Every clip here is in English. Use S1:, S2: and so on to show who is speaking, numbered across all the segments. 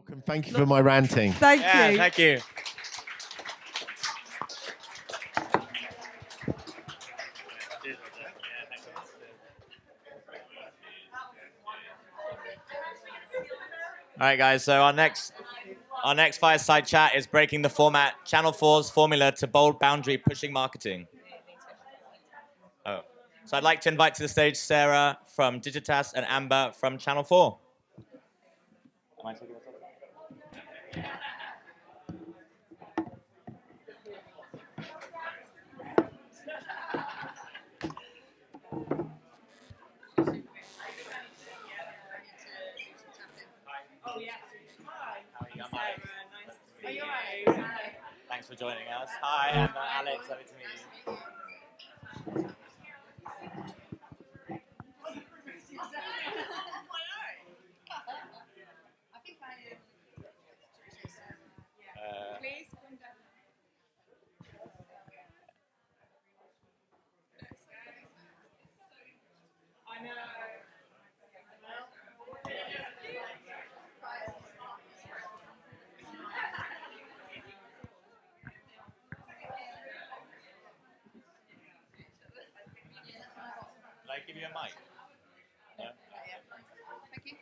S1: Welcome. Thank you for my ranting.
S2: Thank you.
S3: Thank you. All right, guys. So our next fireside chat is breaking the format. Channel 4's formula to bold boundary pushing marketing. Oh, so I'd like to invite to the stage Sarah from Digitas and Amber from Channel 4. Am I taking this off? Thanks for joining us. Hi, I'm Alex. Lovely to meet you. Can I give you a mic? No? Thank you.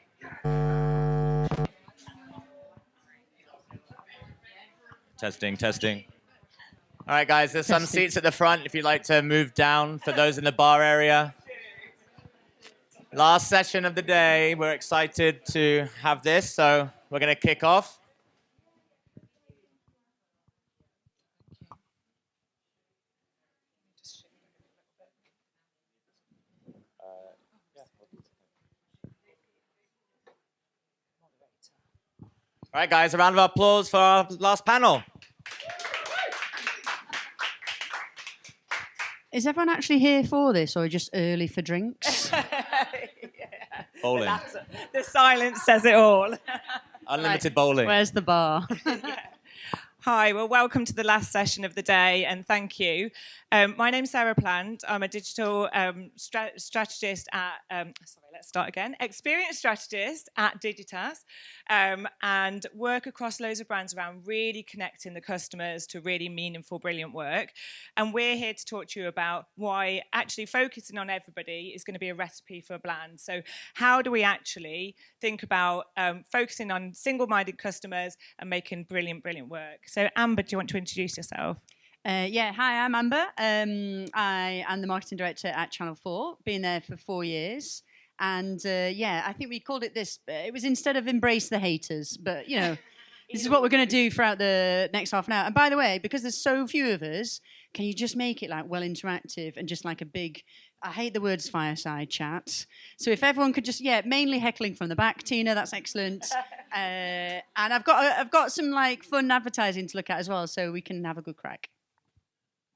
S3: Testing. All right, guys, there's some seats at the front if you'd like to move down for those in the bar area. Last session of the day. We're excited to have this, so we're going to kick off. All right, guys, a round of applause for our last panel.
S2: Is everyone actually here for this, or just early for drinks?
S3: Bowling.
S4: The silence says it all.
S3: Unlimited bowling.
S2: Where's the bar?
S4: Hi, well, welcome to the last session of the day, and thank you. My name's Sarah Plant. I'm a digital strategist at, experienced strategist at Digitas, and work across loads of brands around really connecting the customers to really meaningful, brilliant work. And we're here to talk to you about why actually focusing on everybody is going to be a recipe for a brand. So how do we actually think about focusing on single-minded customers and making brilliant, brilliant work? So Amber, do you want to introduce yourself?
S2: Hi, I'm Amber. I am the marketing director at Channel 4, been there for 4 years. And I think we called it this. It was instead of embrace the haters, but you know, this is what we're going to do throughout the next half an hour. And by the way, because there's so few of us, can you just make it like well interactive and just like a big, I hate the words fireside chat. So if everyone could just, mainly heckling from the back, Tina, that's excellent. And I've got some like fun advertising to look at as well, so we can have a good crack.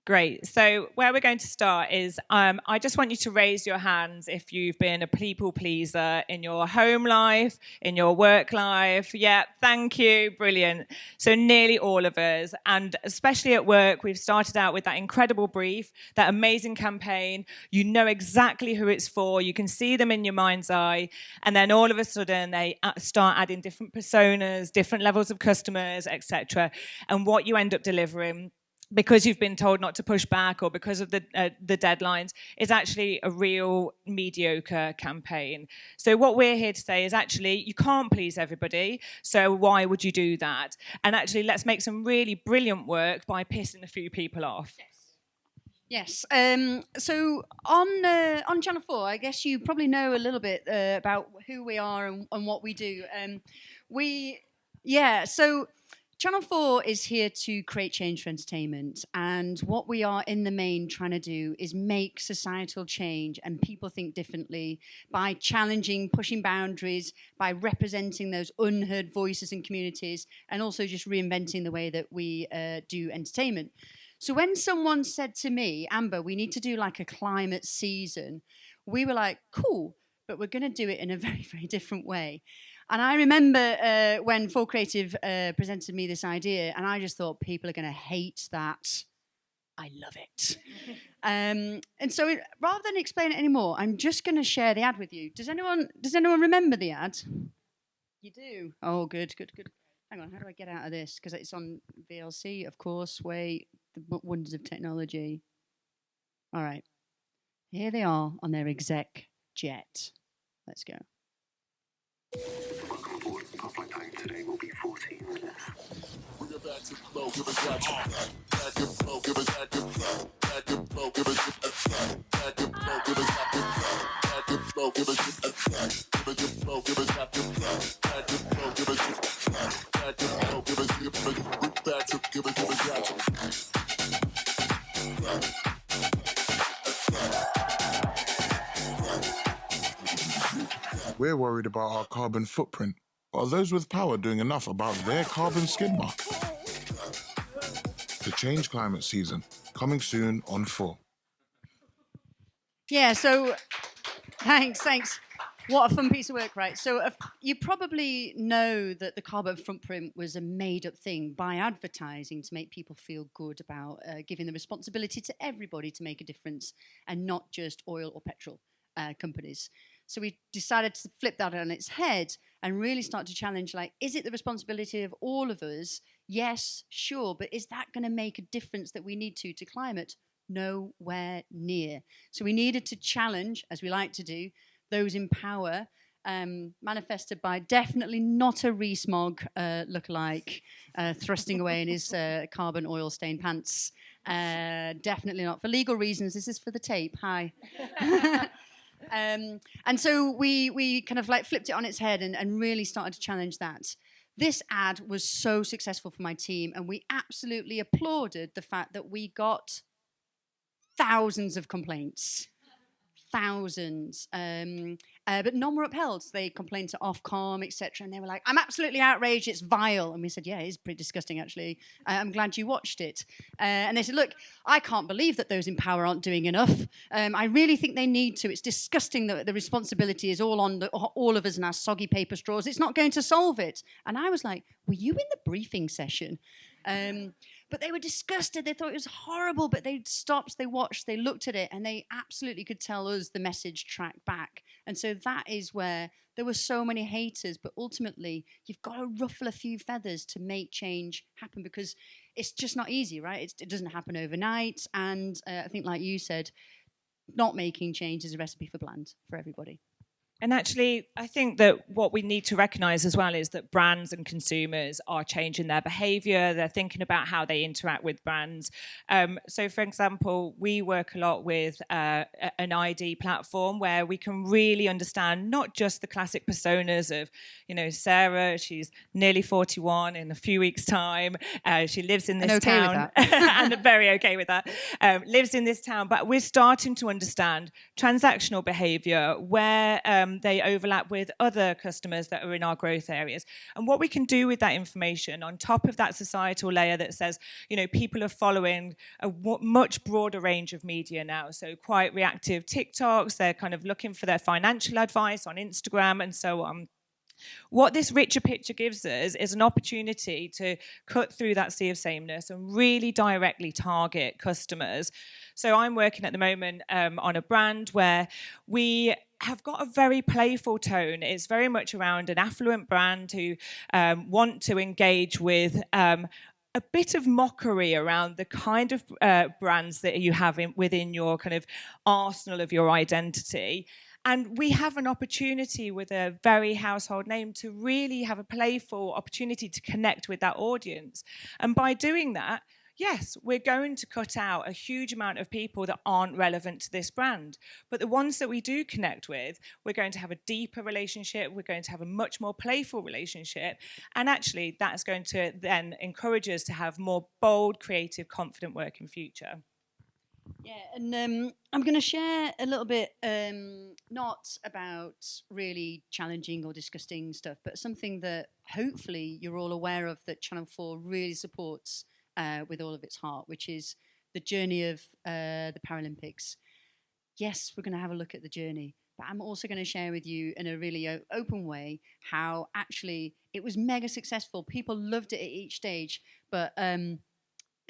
S4: Great. So where we're going to start is I just want you to raise your hands if you've been a people pleaser in your home life, in your work life. Yeah, thank you. Brilliant. So nearly all of us, and especially at work, we've started out with that incredible brief, that amazing campaign. You know exactly who it's for. You can see them in your mind's eye. And then all of a sudden they start adding different personas, different levels of customers, etc. And what you end up delivering, because you've been told not to push back or because of the deadlines, is actually a real mediocre campaign. So what we're here to say is actually you can't please everybody, so why would you do that? And actually let's make some really brilliant work by pissing a few people off.
S2: Yes. So on Channel 4, I guess you probably know a little bit about who we are and what we do. So Channel 4 is here to create change for entertainment, and what we are in the main trying to do is make societal change and people think differently by challenging, pushing boundaries, by representing those unheard voices and communities, and also just reinventing the way that we do entertainment. So when someone said to me, Amber, we need to do like a climate season, we were like, cool, but we're going to do it in a very, very different way. And I remember when 4 Creative presented me this idea, and I just thought people are going to hate that. I love it. And so rather than explain it anymore, I'm just going to share the ad with you. Does anyone remember the ad? You do? Oh, good. Hang on, how do I get out of this? Because it's on VLC, of course. Wait, the wonders of technology. All right. Here they are on their exec jet. Let's go. Welcome aboard. Our flight time today will be 14 minutes. Bring it back to the flow, give us that. Back to flow, give us that. Back to flow, give us that. Back to flow, give us that. Back to flow, give us that. Give us the flow, give us that. Back to flow, give us that. Back to flow, give us that. Back to give us that.
S1: We're worried about our carbon footprint. Are those with power doing enough about their carbon skid mark? The Change Climate Season, coming soon on 4.
S2: Yeah, so thanks. What a fun piece of work, right? So you probably know that the carbon footprint was a made-up thing by advertising to make people feel good about giving the responsibility to everybody to make a difference and not just oil or petrol companies. So we decided to flip that on its head and really start to challenge, like, is it the responsibility of all of us? Yes, sure, but is that going to make a difference that we need to climate? Nowhere near. So we needed to challenge, as we like to do, those in power, manifested by definitely not a Rees-Mogg lookalike thrusting away in his carbon oil stained pants. Definitely not for legal reasons. This is for the tape. Hi. And so we kind of like flipped it on its head and really started to challenge that. This ad was so successful for my team, and we absolutely applauded the fact that we got thousands of complaints. Thousands. But none were upheld. They complained to Ofcom, etc. And they were like, I'm absolutely outraged, it's vile. And we said, yeah, it is pretty disgusting, actually. I'm glad you watched it. And they said, look, I can't believe that those in power aren't doing enough. I really think they need to. It's disgusting that the responsibility is all on all of us and our soggy paper straws. It's not going to solve it. And I was like, were you in the briefing session? But they were disgusted. They thought it was horrible, but they stopped, they watched, they looked at it, and they absolutely could tell us the message track back. And so that is where there were so many haters, but ultimately you've got to ruffle a few feathers to make change happen, because it's just not easy, right? It doesn't happen overnight. And I think, like you said, not making change is a recipe for bland for everybody.
S4: And actually, I think that what we need to recognise as well is that brands and consumers are changing their behaviour. They're thinking about how they interact with brands. So, for example, we work a lot with an ID platform where we can really understand not just the classic personas of, Sarah, she's nearly 41 in a few weeks' time. She lives in this town. And I'm very okay with that. Lives in this town. But we're starting to understand transactional behaviour where they overlap with other customers that are in our growth areas. And what we can do with that information on top of that societal layer that says, people are following a much broader range of media now. So quite reactive TikToks, they're kind of looking for their financial advice on Instagram and so on. What this richer picture gives us is an opportunity to cut through that sea of sameness and really directly target customers. So I'm working at the moment on a brand where we have got a very playful tone. It's very much around an affluent brand who want to engage with a bit of mockery around the kind of brands that you have within your kind of arsenal of your identity. And we have an opportunity with a very household name to really have a playful opportunity to connect with that audience. And by doing that, yes, we're going to cut out a huge amount of people that aren't relevant to this brand. But the ones that we do connect with, we're going to have a deeper relationship. We're going to have a much more playful relationship. And actually, that's going to then encourage us to have more bold, creative, confident work in future.
S2: Yeah, and I'm going to share a little bit, not about really challenging or disgusting stuff, but something that hopefully you're all aware of that Channel 4 really supports with all of its heart, which is the journey of the Paralympics. Yes, we're going to have a look at the journey, but I'm also going to share with you in a really open way how actually it was mega successful. People loved it at each stage, but there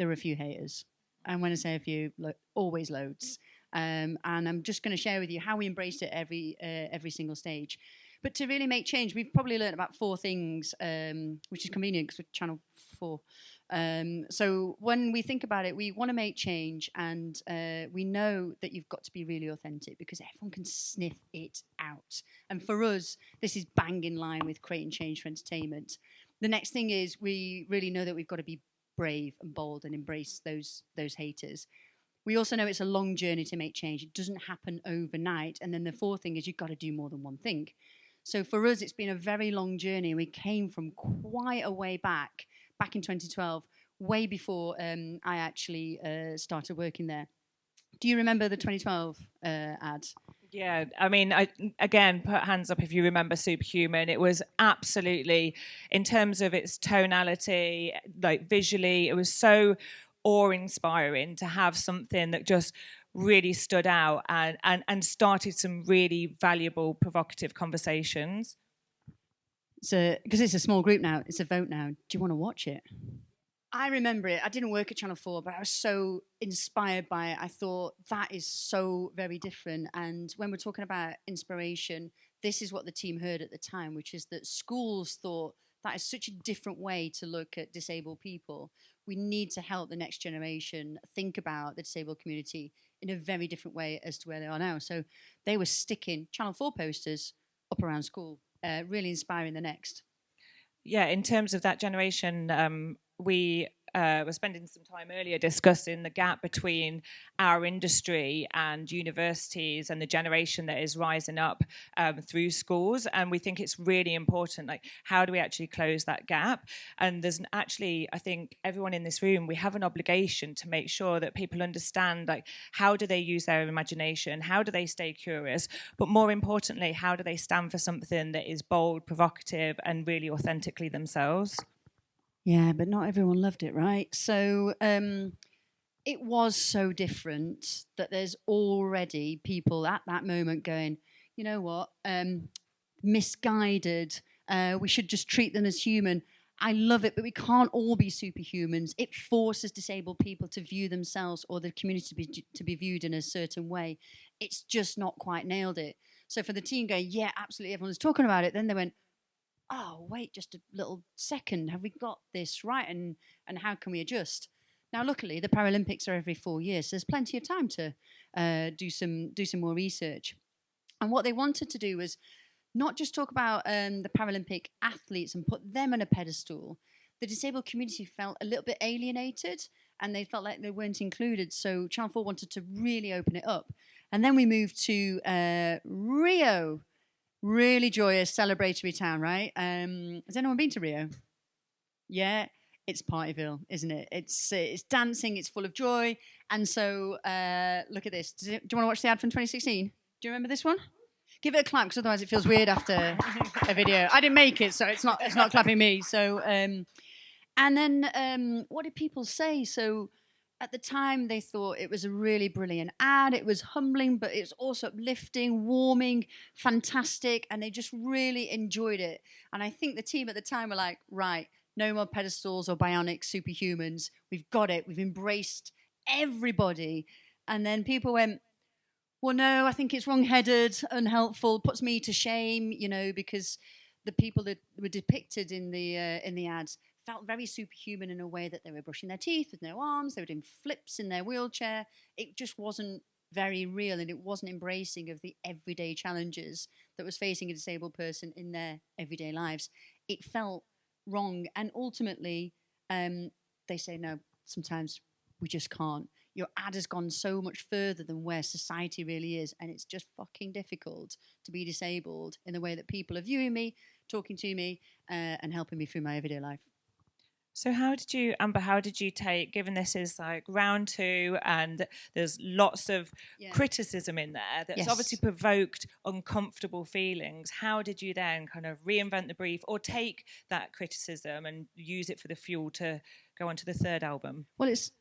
S2: were a few haters. And when I say a few, always loads. And I'm just going to share with you how we embraced it every single stage. But to really make change, we've probably learned about 4 things, which is convenient because we're Channel 4. So when we think about it, we want to make change, and we know that you've got to be really authentic because everyone can sniff it out. And for us, this is bang in line with creating change for entertainment. The next thing is we really know that we've got to be brave and bold and embrace those haters. We also know it's a long journey to make change. It doesn't happen overnight. And then the 4th thing is you've got to do more than one thing. So for us, it's been a very long journey. We came from quite a way back in 2012, way before I actually started working there. Do you remember the 2012 ad?
S4: Yeah, I mean, again, put hands up if you remember Superhuman. It was absolutely, in terms of its tonality, like visually, it was so awe-inspiring to have something that just really stood out and started some really valuable, provocative conversations.
S2: So, because it's a small group now, it's a vote now. Do you want to watch it? I remember it. I didn't work at Channel 4, but I was so inspired by it. I thought that is so very different. And when we're talking about inspiration, this is what the team heard at the time, which is that schools thought that is such a different way to look at disabled people. We need to help the next generation think about the disabled community in a very different way as to where they are now. So they were sticking Channel 4 posters up around school, really inspiring the next.
S4: Yeah, in terms of that generation, we were spending some time earlier discussing the gap between our industry and universities and the generation that is rising up through schools. And we think it's really important, like, how do we actually close that gap? And there's actually, I think everyone in this room, we have an obligation to make sure that people understand, like, how do they use their imagination? How do they stay curious? But more importantly, how do they stand for something that is bold, provocative, and really authentically themselves?
S2: Yeah, but not everyone loved it, right? So it was so different that there's already people at that moment going, you know what, misguided. We should just treat them as human. I love it, but we can't all be superhumans. It forces disabled people to view themselves or the community to be viewed in a certain way. It's just not quite nailed it. So for the team going, yeah, absolutely, everyone's talking about it. Then they went, oh, wait, just a little second. Have we got this right? And how can we adjust? Now, luckily, the Paralympics are every 4 years, so there's plenty of time to do some more research. And what they wanted to do was not just talk about the Paralympic athletes and put them on a pedestal. The disabled community felt a little bit alienated and they felt like they weren't included. So Channel 4 wanted to really open it up. And then we moved to Rio. Really joyous, celebratory town, right? Has anyone been to Rio? Yeah, it's Partyville, isn't it? It's dancing, it's full of joy. And so look at this. Do you want to watch the ad from 2016? Do you remember this one? Give it a clap, because otherwise it feels weird after a video. I didn't make it, so it's not clapping me. So, and then what did people say? So at the time, they thought it was a really brilliant ad. It was humbling, but it's also uplifting, warming, fantastic, and they just really enjoyed it. And I think the team at the time were like, right, no more pedestals or bionic superhumans. We've got it. We've embraced everybody. And then people went, well, no, I think it's wrong-headed, unhelpful, puts me to shame, because the people that were depicted in the ads felt very superhuman in a way that they were brushing their teeth with no arms, they were doing flips in their wheelchair. It just wasn't very real, and it wasn't embracing of the everyday challenges that was facing a disabled person in their everyday lives. It felt wrong, and ultimately, they say, no, sometimes we just can't. Your ad has gone so much further than where society really is, and it's just fucking difficult to be disabled in the way that people are viewing me, talking to me, and helping me through my everyday life.
S4: So Amber, how did you take, given this is like round 2 and there's lots of criticism in there that's obviously provoked uncomfortable feelings, how did you then kind of reinvent the brief or take that criticism and use it for the fuel to go on to the 3rd album? Well,
S2: it's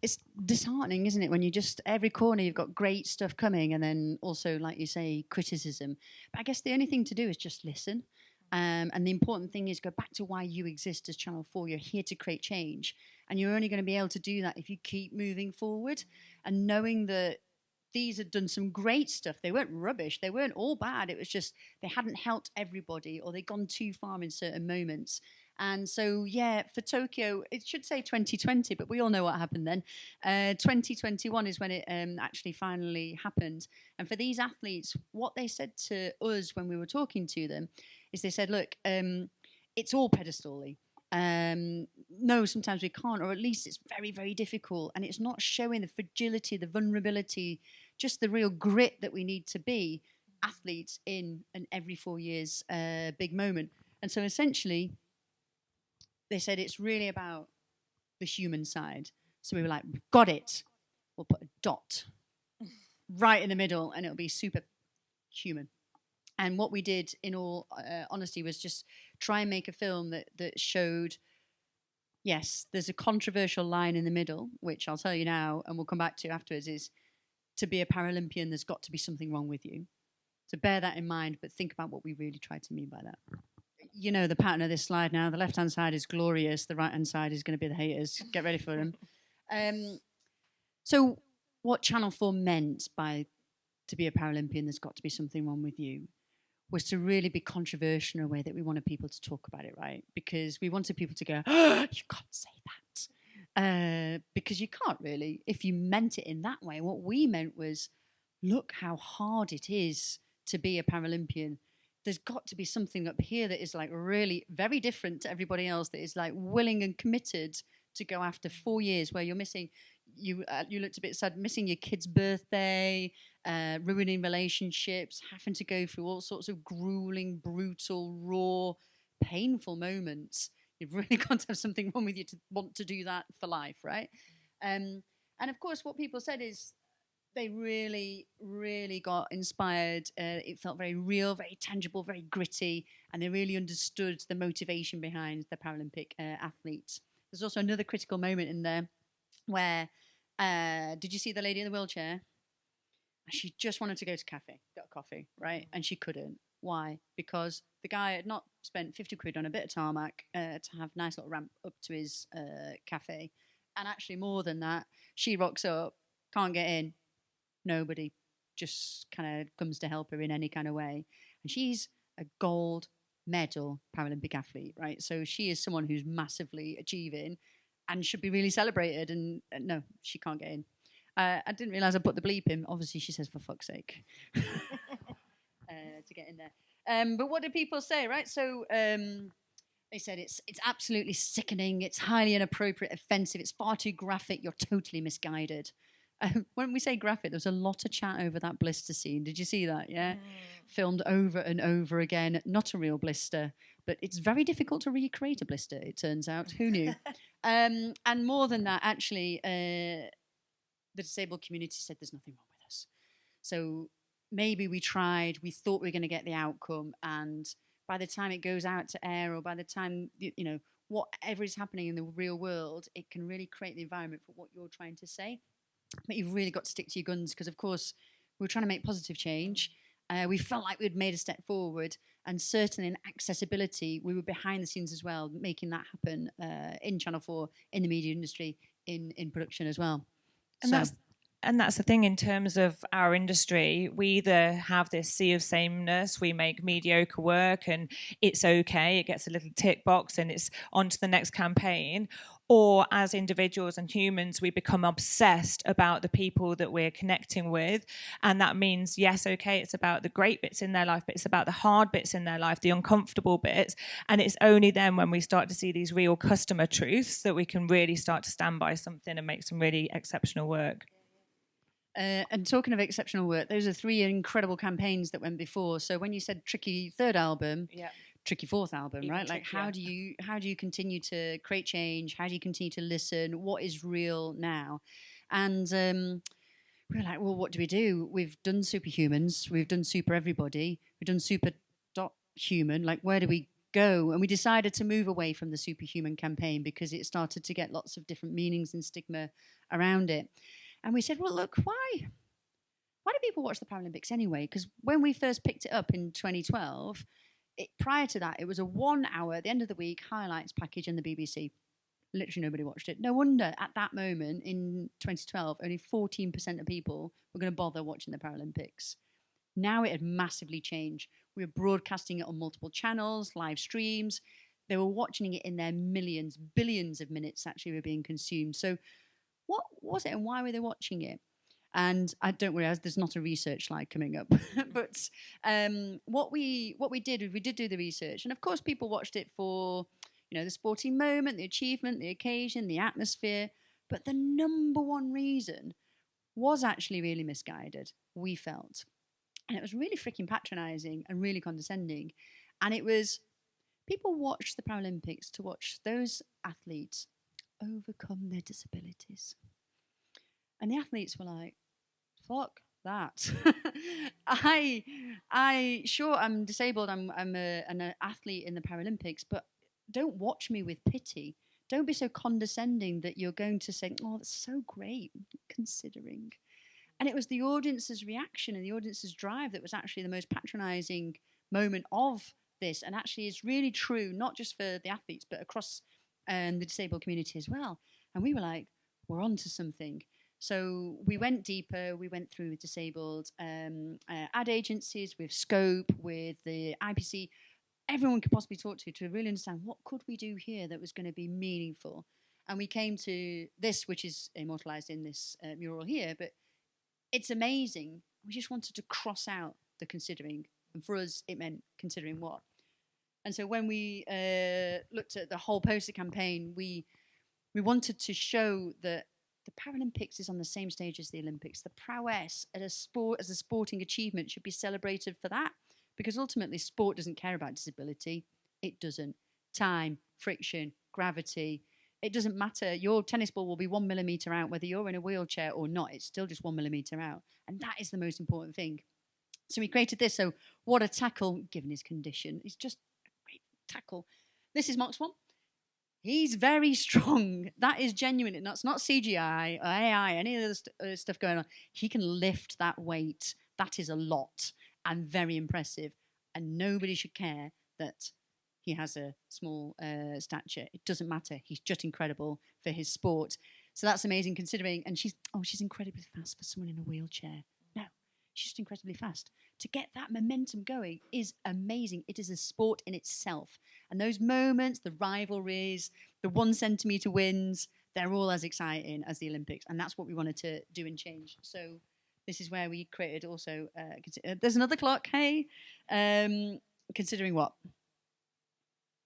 S2: disheartening, isn't it, when you just, every corner you've got great stuff coming and then also, like you say, criticism. But I guess the only thing to do is just listen. And the important thing is go back to why you exist as Channel 4. You're here to create change. And you're only going to be able to do that if you keep moving forward and knowing that these had done some great stuff. They weren't rubbish. They weren't all bad. It was just they hadn't helped everybody, or they'd gone too far in certain moments. And so, yeah, for Tokyo, it should say 2020, but we all know what happened then. 2021 is when it actually finally happened. And for these athletes, what they said to us when we were talking to them is they said, look, it's all pedestal-y. No, sometimes we can't, or at least it's very, very difficult. And it's not showing the fragility, the vulnerability, just the real grit that we need to be athletes in an every 4 years big moment. And so essentially, they said it's really about the human side. So we were like, we've got it. We'll put a dot right in the middle and it'll be super human. And what we did, in all honesty, was just try and make a film that showed, yes, there's a controversial line in the middle, which I'll tell you now and we'll come back to afterwards, is to be a Paralympian, there's got to be something wrong with you. So bear that in mind, but think about what we really tried to mean by that. You know the pattern of this slide now. The left-hand side is glorious. The right-hand side is going to be the haters. Get ready for them. So what Channel 4 meant by to be a Paralympian, there's got to be something wrong with you, was to really be controversial in a way that we wanted people to talk about it, right? Because we wanted people to go, oh, you can't say that. Because you can't really, if you meant it in that way. What we meant was, look how hard it is to be a Paralympian. There's got to be something up here that is like really very different to everybody else, that is like willing and committed to go after 4 years where you're missing, you looked a bit sad, missing your kid's birthday, ruining relationships, having to go through all sorts of grueling, brutal, raw, painful moments. You've really got to have something wrong with you to want to do that for life, right? And of course, what people said is, they really, really got inspired. It felt very real, very tangible, very gritty, and they really understood the motivation behind the Paralympic athletes. There's also another critical moment in there where, did you see the lady in the wheelchair? She just wanted to go to get a coffee, right? And she couldn't. Why? Because the guy had not spent 50 quid on a bit of tarmac to have a nice little ramp up to his cafe. And actually more than that, she rocks up, can't get in. Nobody just kind of comes to help her in any kind of way. And she's a gold medal Paralympic athlete, right? So she is someone who's massively achieving and should be really celebrated. And no, she can't get in. I didn't realise I put the bleep in. Obviously, she says, for fuck's sake, to get in there. But what did people say, right? So they said it's absolutely sickening. It's highly inappropriate, offensive. It's far too graphic. You're totally misguided. When we say graphic, there was a lot of chat over that blister scene. Did you see that? Yeah. Filmed over and over again. Not a real blister, but it's very difficult to recreate a blister, it turns out. Who knew? And more than that, actually, the disabled community said there's nothing wrong with us. So maybe we tried, we thought we were going to get the outcome, and by the time it goes out to air, or by the time, you know, whatever is happening in the real world, it can really create the environment for what you're trying to say. But you've really got to stick to your guns, because, of course, we were trying to make positive change. We felt like we'd made a step forward, and certainly in accessibility, we were behind the scenes as well, making that happen in Channel 4, in the media industry, in production as well.
S4: And that's the thing in terms of our industry. We either have this sea of sameness, we make mediocre work and it's okay, it gets a little tick box and it's on to the next campaign, or as individuals and humans, we become obsessed about the people that we're connecting with. And that means, yes, okay, it's about the great bits in their life, but it's about the hard bits in their life, the uncomfortable bits. And it's only then when we start to see these real customer truths that we can really start to stand by something and make some really exceptional work.
S2: And talking of exceptional work, those are 3 incredible campaigns that went before. So when you said tricky third album, tricky fourth album, even right? Like how do you continue to create change? How do you continue to listen? What is real now? And we were like, well, what do we do? We've done Superhumans, we've done Super Everybody, we've done Super Human. Like, where do we go? And we decided to move away from the Superhuman campaign because it started to get lots of different meanings and stigma around it. And we said, well, look, why do people watch the Paralympics anyway? Because when we first picked it up in 2012, prior to that, it was a 1 hour, at the end of the week, highlights package in the BBC. Literally nobody watched it. No wonder at that moment in 2012, only 14% of people were going to bother watching the Paralympics. Now it had massively changed. We were broadcasting it on multiple channels, live streams. They were watching it in their millions, billions of minutes actually were being consumed. So what was it and why were they watching it? And I don't worry, there's not a research slide coming up. But what we did is we did do the research. And of course, people watched it for, the sporting moment, the achievement, the occasion, the atmosphere. But the number one reason was actually really misguided, we felt. And it was really freaking patronizing and really condescending. And it was, people watched the Paralympics to watch those athletes overcome their disabilities. And the athletes were like, fuck that. I'm disabled. I'm an athlete in the Paralympics, but don't watch me with pity. Don't be so condescending that you're going to say, oh, that's so great, considering. And it was the audience's reaction and the audience's drive that was actually the most patronizing moment of this. And actually it's really true, not just for the athletes, but across the disabled community as well. And we were like, we're on to something. So we went deeper. We went through with disabled ad agencies, with Scope, with the IPC, everyone could possibly talk to really understand what could we do here that was going to be meaningful. And we came to this, which is immortalized in this mural here, but it's amazing. We just wanted to cross out the considering. And for us, it meant considering what. And so when we looked at the whole poster campaign, we wanted to show that the Paralympics is on the same stage as the Olympics. The prowess as a sporting achievement should be celebrated for that, because ultimately sport doesn't care about disability. It doesn't. Time, friction, gravity. It doesn't matter. Your tennis ball will be 1 millimeter out, whether you're in a wheelchair or not. It's still just 1 millimeter out. And that is the most important thing. So we created this. So what a tackle, given his condition. It's just a great tackle. This is Mox 1. He's very strong. That is genuine. That's not CGI or AI, any of the stuff going on. He can lift that weight. That is a lot and very impressive. And nobody should care that he has a small stature. It doesn't matter. He's just incredible for his sport. So that's amazing considering. And she's incredibly fast for someone in a wheelchair. No, she's just incredibly fast. To get that momentum going is amazing. It is a sport in itself. And those moments, the rivalries, the 1 centimetre wins, they're all as exciting as the Olympics. And that's what we wanted to do and change. So this is where we created also, there's another clock, hey? Considering what?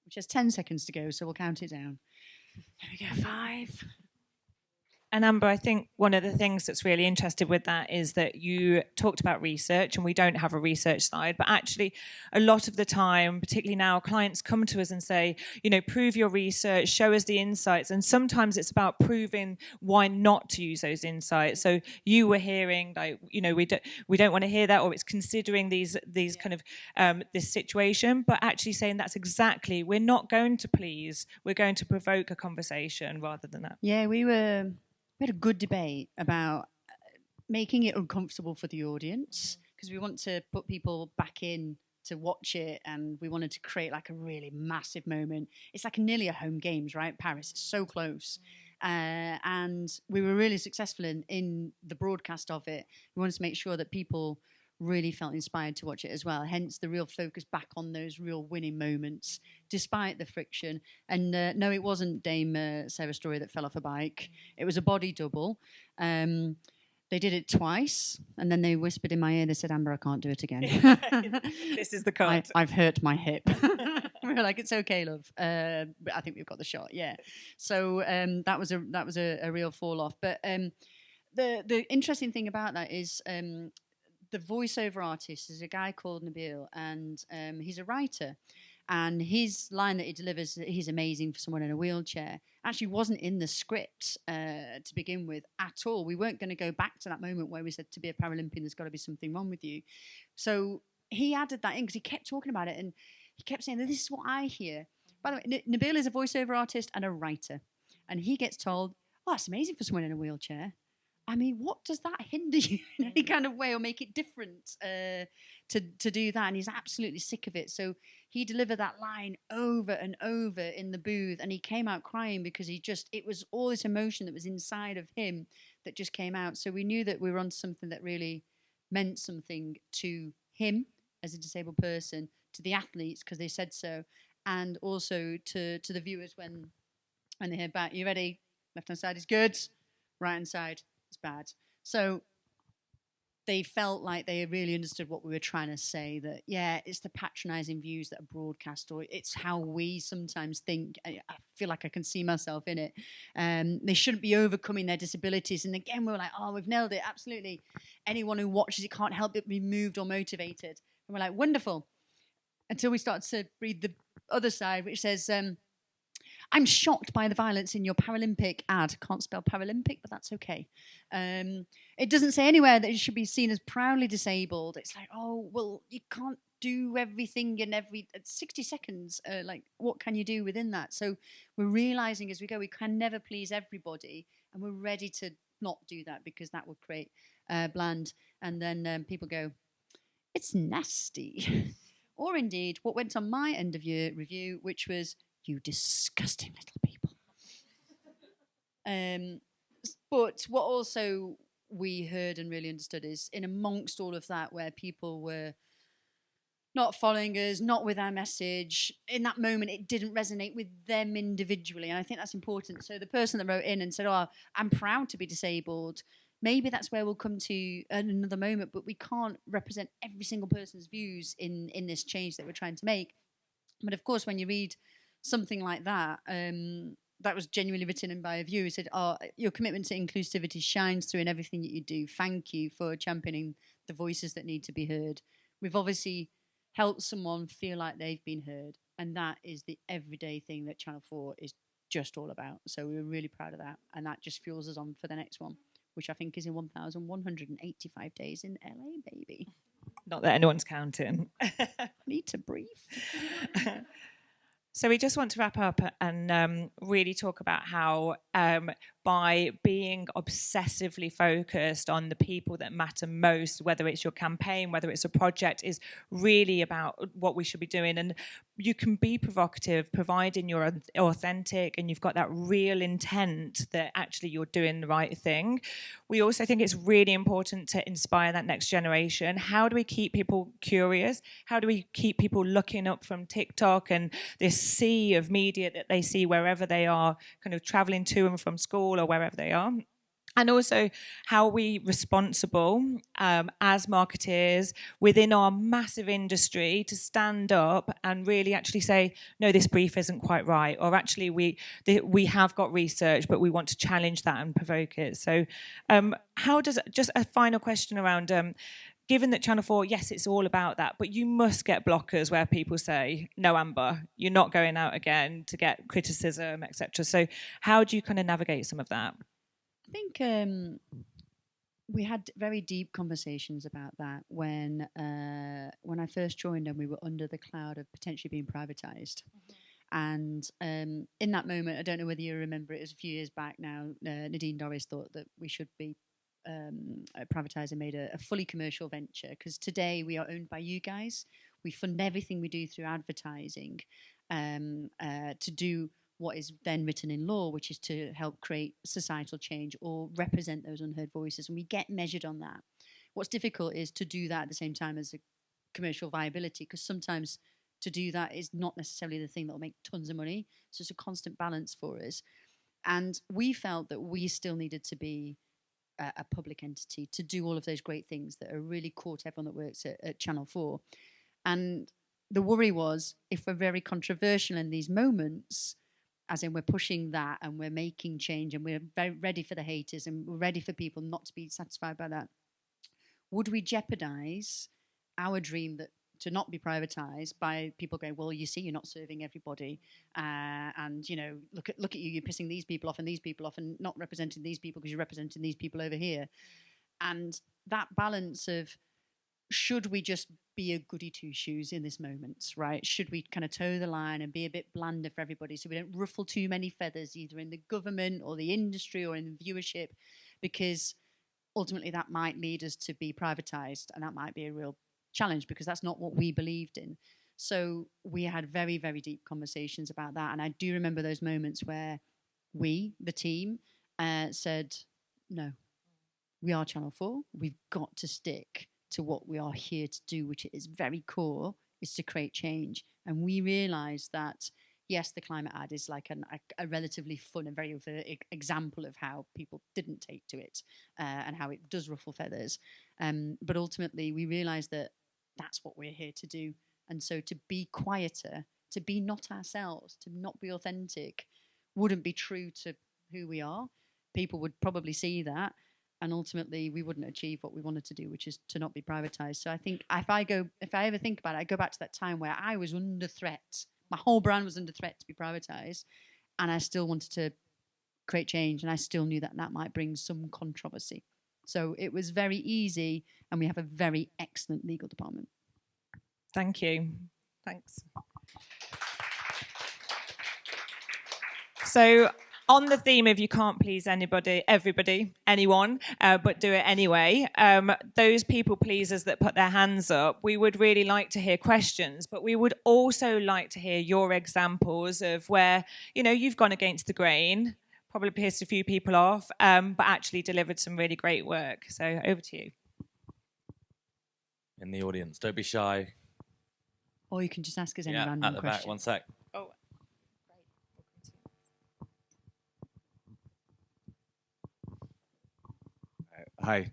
S2: Which has 10 seconds to go, so we'll count it down. There we go, 5.
S4: And Amber, I think one of the things that's really interesting with that is that you talked about research, and we don't have a research slide, but actually a lot of the time, particularly now, clients come to us and say, prove your research, show us the insights. And sometimes it's about proving why not to use those insights. So you were hearing we don't want to hear that, or it's considering these kind of this situation, but actually saying that's exactly, we're not going to please, we're going to provoke a conversation rather than that.
S2: Yeah, we had a good debate about making it uncomfortable for the audience, because we want to put people back in to watch it, and we wanted to create like a really massive moment. It's like nearly a home games, right? Paris, it's so close. And we were really successful in the broadcast of it. We wanted to make sure that people really felt inspired to watch it as well. Hence the real focus back on those real winning moments, despite the friction. And no, it wasn't Dame Sarah Story that fell off a bike. It was a body double. They did it twice, and then they whispered in my ear, they said, Amber, I can't do it again.
S4: This is the card.
S2: I've hurt my hip. We were like, it's okay, love. But I think we've got the shot, yeah. So that was a real fall off. But the interesting thing about that is the voiceover artist is a guy called Nabil, and he's a writer. And his line that he delivers, he's amazing for someone in a wheelchair, actually wasn't in the script to begin with at all. We weren't going to go back to that moment where we said, to be a Paralympian, there's got to be something wrong with you. So he added that in because he kept talking about it, and he kept saying, this is what I hear. By the way, Nabil is a voiceover artist and a writer. And he gets told, oh, that's amazing for someone in a wheelchair. I mean, what does that hinder you in any kind of way or make it different to do that? And he's absolutely sick of it. So he delivered that line over and over in the booth, and he came out crying because it was all this emotion that was inside of him that just came out. So we knew that we were on something that really meant something to him as a disabled person, to the athletes because they said so, and also to the viewers when they heard back. You ready? Left hand side is good, right hand side is bad. So they felt like they really understood what we were trying to say, that, yeah, it's the patronizing views that are broadcast, or it's how we sometimes think. I feel like I can see myself in it. They shouldn't be overcoming their disabilities. And again, we were like, oh, we've nailed it. Absolutely. Anyone who watches it can't help but be moved or motivated. And we're like, wonderful. Until we start to read the other side, which says, I'm shocked by the violence in your Paralympic ad. Can't spell Paralympic, but that's okay. It doesn't say anywhere that it should be seen as proudly disabled. It's like, oh, well, you can't do everything in 60 seconds. Like, what can you do within that? So we're realizing as we go, we can never please everybody, and we're ready to not do that because that would create bland. And then people go, it's nasty. Or indeed, what went on my end of year review, which was, you disgusting little people. But what also we heard and really understood is, in amongst all of that, where people were not following us, not with our message, in that moment it didn't resonate with them individually, and I think that's important. So the person that wrote in and said, oh, I'm proud to be disabled, maybe that's where we'll come to another moment, but we can't represent every single person's views in this change that we're trying to make. But of course, when you read something like that, that was genuinely written in by a viewer who said, oh, your commitment to inclusivity shines through in everything that you do. Thank you for championing the voices that need to be heard. We've obviously helped someone feel like they've been heard, and that is the everyday thing that Channel 4 is just all about. So we're really proud of that, and that just fuels us on for the next one, which I think is in 1,185 days in LA, baby.
S4: Not that anyone's counting.
S2: Need to breathe.
S4: So we just want to wrap up and really talk about how by being obsessively focused on the people that matter most, whether it's your campaign, whether it's a project, is really about what we should be doing. And you can be provocative, providing you're authentic and you've got that real intent that actually you're doing the right thing. We also think it's really important to inspire that next generation. How do we keep people curious? How do we keep people looking up from TikTok and this sea of media that they see wherever they are, kind of traveling to and from school or wherever they are? And also, how are we responsible as marketeers within our massive industry to stand up and really actually say, no, this brief isn't quite right, or actually we have got research, but we want to challenge that and provoke it. So how does, just a final question around, given that Channel 4, yes, it's all about that, but you must get blockers where people say, no, Amber, you're not going out again, to get criticism, etc. So how do you kind of navigate some of that?
S2: I think we had very deep conversations about that when I first joined and we were under the cloud of potentially being privatised. And in that moment, I don't know whether you remember, it was a few years back now, Nadine Dorries thought that we should be privatised and made a fully commercial venture, because today we are owned by you guys. We fund everything we do through advertising to do what is then written in law, which is to help create societal change or represent those unheard voices. And we get measured on that. What's difficult is to do that at the same time as a commercial viability, because sometimes to do that is not necessarily the thing that will make tons of money. So it's a constant balance for us. And we felt that we still needed to be a public entity to do all of those great things that are really core to everyone that works at Channel 4. And the worry was, if we're very controversial in these moments, as in we're pushing that and we're making change and we're very ready for the haters and we're ready for people not to be satisfied by that, would we jeopardize our dream that to not be privatized by people going, well, you see, you're not serving everybody, and you know, look at you, you're pissing these people off and these people off and not representing these people because you're representing these people over here. And that balance of, should we just be a goody two-shoes in this moment, right? Should we kind of toe the line and be a bit blander for everybody so we don't ruffle too many feathers either in the government or the industry or in the viewership? Because ultimately that might lead us to be privatized, and that might be a real challenge because that's not what we believed in. So we had very, very deep conversations about that. And I do remember those moments where we, the team, said, no, we are Channel 4. We've got to stick to what we are here to do, which is very core, is to create change. And we realized that, yes, the climate ad is like a relatively fun and very example of how people didn't take to it and how it does ruffle feathers. But ultimately, we realized that that's what we're here to do. And so to be quieter, to be not ourselves, to not be authentic, wouldn't be true to who we are. People would probably see that. And ultimately, we wouldn't achieve what we wanted to do, which is to not be privatized. So I think if I ever think about it, I go back to that time where I was under threat. My whole brand was under threat to be privatized. And I still wanted to create change. And I still knew that that might bring some controversy. So it was very easy. And we have a very excellent legal department.
S4: Thank you. Thanks. So on the theme of you can't please anybody, everybody, anyone, but do it anyway, those people pleasers that put their hands up, we would really like to hear questions, but we would also like to hear your examples of where, you know, you've gone against the grain, probably pissed a few people off, but actually delivered some really great work. So over to you.
S3: In the audience, don't be shy.
S2: Or you can just ask us any
S3: Yeah,
S2: random
S3: at the
S2: question.
S3: back, one sec.
S4: Oh.
S5: Hi.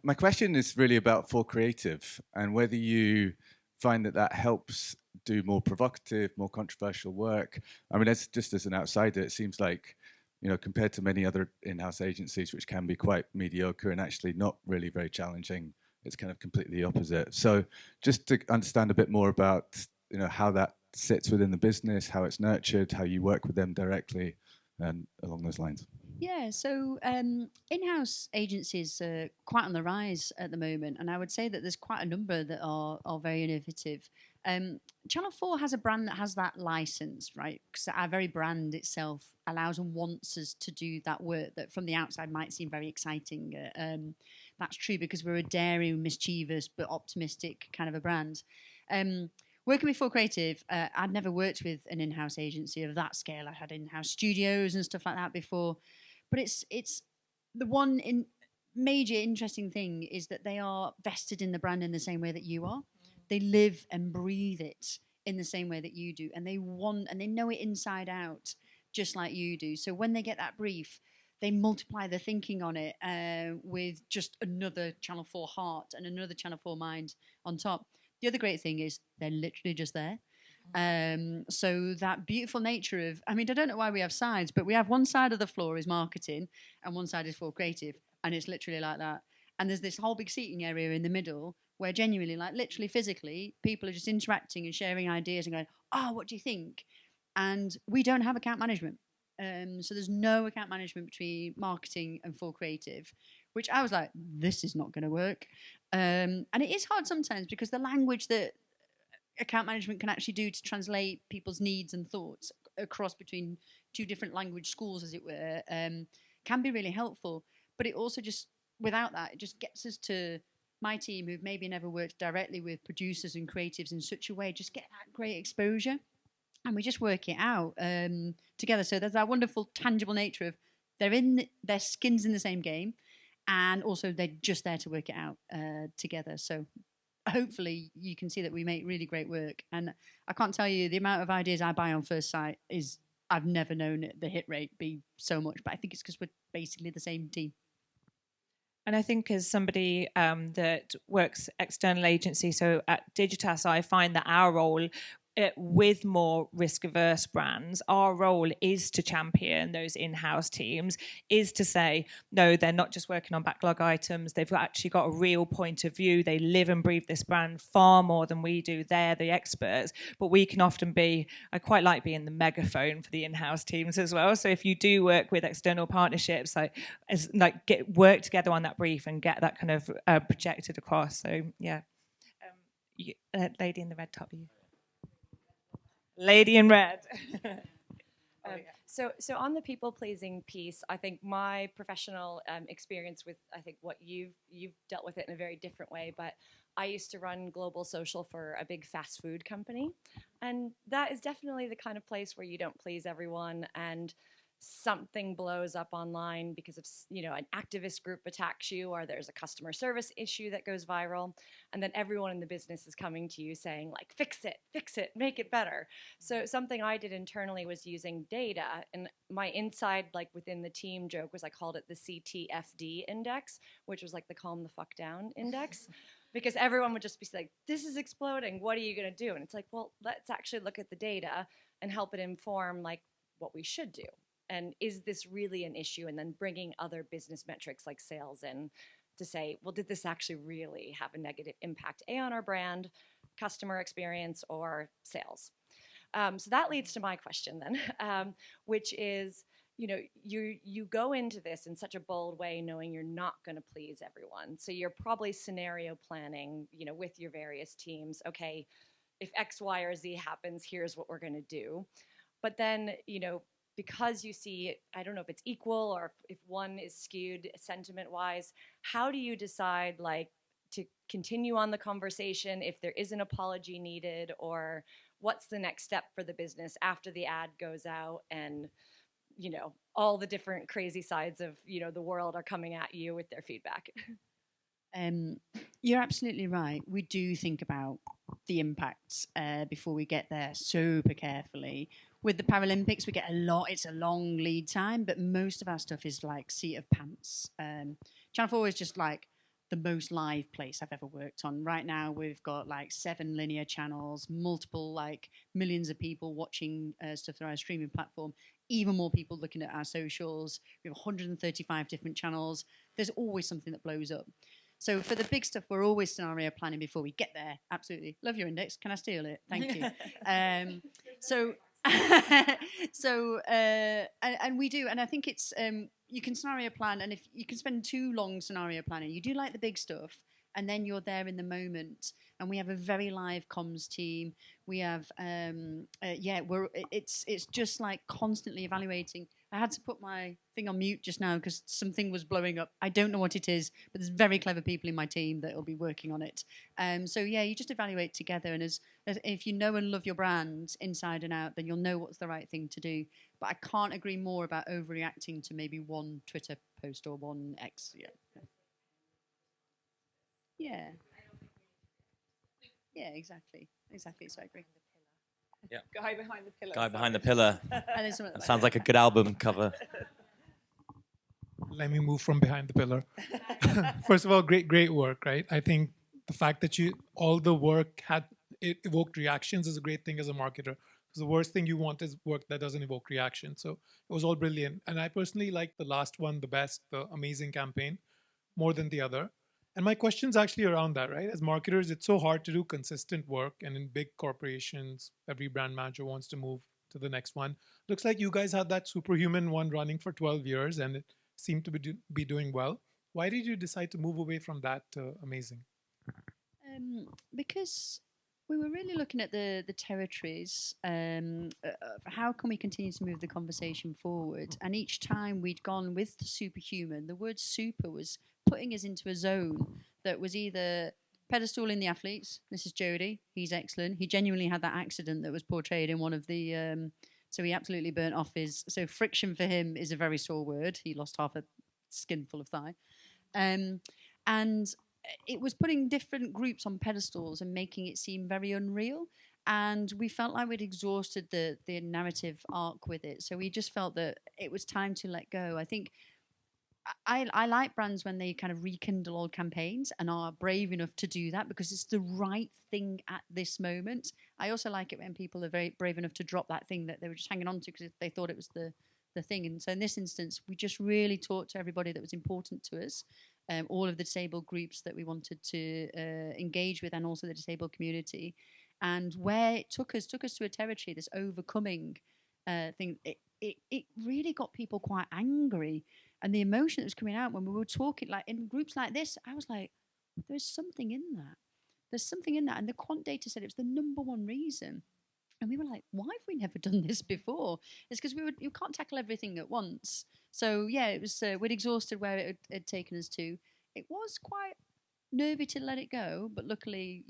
S5: My question is really about For Creative and whether you find that helps do more provocative, more controversial work. I mean, just as an outsider, it seems like, you know, compared to many other in-house agencies, which can be quite mediocre and actually not really very challenging, it's kind of completely the opposite. So just to understand a bit more about, you know, how that sits within the business, how it's nurtured, how you work with them directly, and along those lines.
S2: Yeah, so in-house agencies are quite on the rise at the moment, and I would say that there's quite a number that are very innovative. Channel 4 has a brand that has that license, right? Because our very brand itself allows and wants us to do that work that from the outside might seem very exciting. That's true because we're a daring, mischievous, but optimistic kind of a brand. Working with For Creative, I'd never worked with an in-house agency of that scale. I had in-house studios and stuff like that before. But it's the one major interesting thing is that they are vested in the brand in the same way that you are. They live and breathe it in the same way that you do. And they know it inside out, just like you do. So when they get that brief, they multiply their thinking on it with just another Channel 4 heart and another Channel 4 mind on top. The other great thing is they're literally just there. So that beautiful nature of, I mean, I don't know why we have sides, but we have one side of the floor is marketing and one side is For Creative. And it's literally like that. And there's this whole big seating area in the middle where genuinely, like literally physically, people are just interacting and sharing ideas and going, oh, what do you think? And we don't have account management. So there's no account management between marketing and For Creative, which I was like, this is not going to work. And it is hard sometimes because the language that account management can actually do to translate people's needs and thoughts across between two different language schools, as it were, can be really helpful. But it also just, without that, it just gets us to my team who've maybe never worked directly with producers and creatives in such a way, just get that great exposure. And we just work it out together. So there's that wonderful tangible nature of their skin's in the same game. And also they're just there to work it out together. So hopefully you can see that we make really great work. And I can't tell you the amount of ideas I buy on first sight is, I've never known the hit rate be so much, but I think it's because we're basically the same team.
S4: And I think as somebody that works external agency, so at Digitas, I find that our role with more risk-averse brands, our role is to champion those in-house teams, is to say, no, they're not just working on backlog items, they've actually got a real point of view, they live and breathe this brand far more than we do, they're the experts, but we can often be, I quite like being the megaphone for the in-house teams as well, so if you do work with external partnerships, work together on that brief and get that kind of projected across, so yeah. Lady in the red top, you. Lady in red.
S6: So on the people pleasing piece, I think my professional experience with, I think what you've dealt with it in a very different way, but I used to run global social for a big fast food company, and that is definitely the kind of place where you don't please everyone, and something blows up online because of an activist group attacks you, or there's a customer service issue that goes viral, and then everyone in the business is coming to you saying like, fix it, make it better. So something I did internally was using data, and my inside, like within the team joke was I called it the CTFD index, which was like the calm the fuck down index. Because everyone would just be like, this is exploding, what are you gonna do? And it's like, well, let's actually look at the data and help it inform like what we should do. And is this really an issue? And then bringing other business metrics like sales in to say, well, did this actually really have a negative impact, A, on our brand, customer experience, or sales? So that leads to my question then, which is, you go into this in such a bold way, knowing you're not going to please everyone. So you're probably scenario planning, with your various teams. Okay, if X, Y, or Z happens, here's what we're going to do. But then, because you see, I don't know if it's equal or if one is skewed sentiment-wise, how do you decide, like, to continue on the conversation if there is an apology needed, or what's the next step for the business after the ad goes out and, all the different crazy sides of, the world are coming at you with their feedback?
S2: You're absolutely right. We do think about the impacts before we get there super carefully. With the Paralympics, we get a lot. It's a long lead time, but most of our stuff is like seat of pants. Channel 4 is just like the most live place I've ever worked on. Right now, we've got like 7 linear channels, multiple like millions of people watching stuff through our streaming platform, even more people looking at our socials. We have 135 different channels. There's always something that blows up. So for the big stuff, we're always scenario planning before we get there. Absolutely. Love your index. Can I steal it? Thank you. And we do. And I think it's, you can scenario plan, and if you can spend too long scenario planning, you do like the big stuff, and then you're there in the moment. And we have a very live comms team. We have, it's just like constantly evaluating. I had to put my thing on mute just now because something was blowing up. I don't know what it is, but there's very clever people in my team that will be working on it. You just evaluate together. And as if you know and love your brand inside and out, then you'll know what's the right thing to do. But I can't agree more about overreacting to maybe one Twitter post or one X. Yeah. Yeah, exactly. So I agree.
S3: Yeah.
S4: Guy behind the pillar.
S3: Guy behind the pillar.
S2: That
S3: Sounds like a good album cover.
S7: Let me move from behind the pillar. First of all, great work, right? I think the fact that all the work it evoked reactions is a great thing as a marketer. Because the worst thing you want is work that doesn't evoke reaction. So it was all brilliant. And I personally like the last one the best, the amazing campaign, more than the other. And my question's actually around that, right? As marketers, it's so hard to do consistent work. And in big corporations, every brand manager wants to move to the next one. Looks like you guys had that superhuman one running for 12 years and it seemed to be doing well. Why did you decide to move away from that to amazing?
S2: Because we were really looking at the territories. How can we continue to move the conversation forward? And each time we'd gone with the superhuman, the word super was putting us into a zone that was either pedestaling the athletes. This is Jody. He's excellent. He genuinely had that accident that was portrayed in one of the... so he absolutely burnt off his... So friction for him is a very sore word. He lost half a skinful of thigh. And it was putting different groups on pedestals and making it seem very unreal. And we felt like we'd exhausted the narrative arc with it. So we just felt that it was time to let go. I think I like brands when they kind of rekindle old campaigns and are brave enough to do that because it's the right thing at this moment. I also like it when people are very brave enough to drop that thing that they were just hanging on to because they thought it was the thing. And so in this instance, we just really talked to everybody that was important to us, all of the disabled groups that we wanted to engage with and also the disabled community. And where it took us to a territory, this overcoming thing, it really got people quite angry. And the emotion that was coming out when we were talking, like in groups like this, I was like, there's something in that. There's something in that. And the quant data said it was the number one reason And we were like, why have we never done this before? It's because you can't tackle everything at once. So yeah, it was we'd exhausted where it had taken us to. It was quite nervy to let it go, but luckily,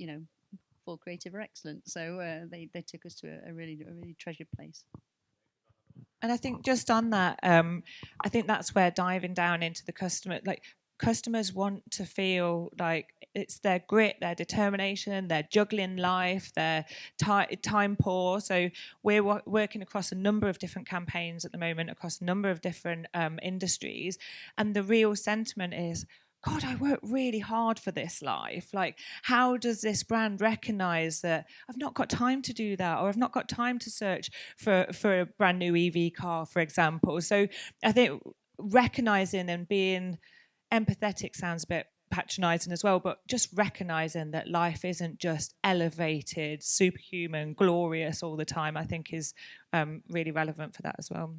S2: Full Creative are excellent. So they took us to a really treasured place.
S4: And I think just on that, I think that's where diving down into the customer, like customers want to feel like it's their grit, their determination, their juggling life, their time poor. So we're working across a number of different campaigns at the moment, across a number of different industries. And the real sentiment is, God, I work really hard for this life. Like, how does this brand recognize that I've not got time to do that, or I've not got time to search for a brand new EV car, for example? So I think recognizing and being empathetic sounds a bit patronizing as well, but just recognizing that life isn't just elevated, superhuman, glorious all the time, I think is really relevant for that as well.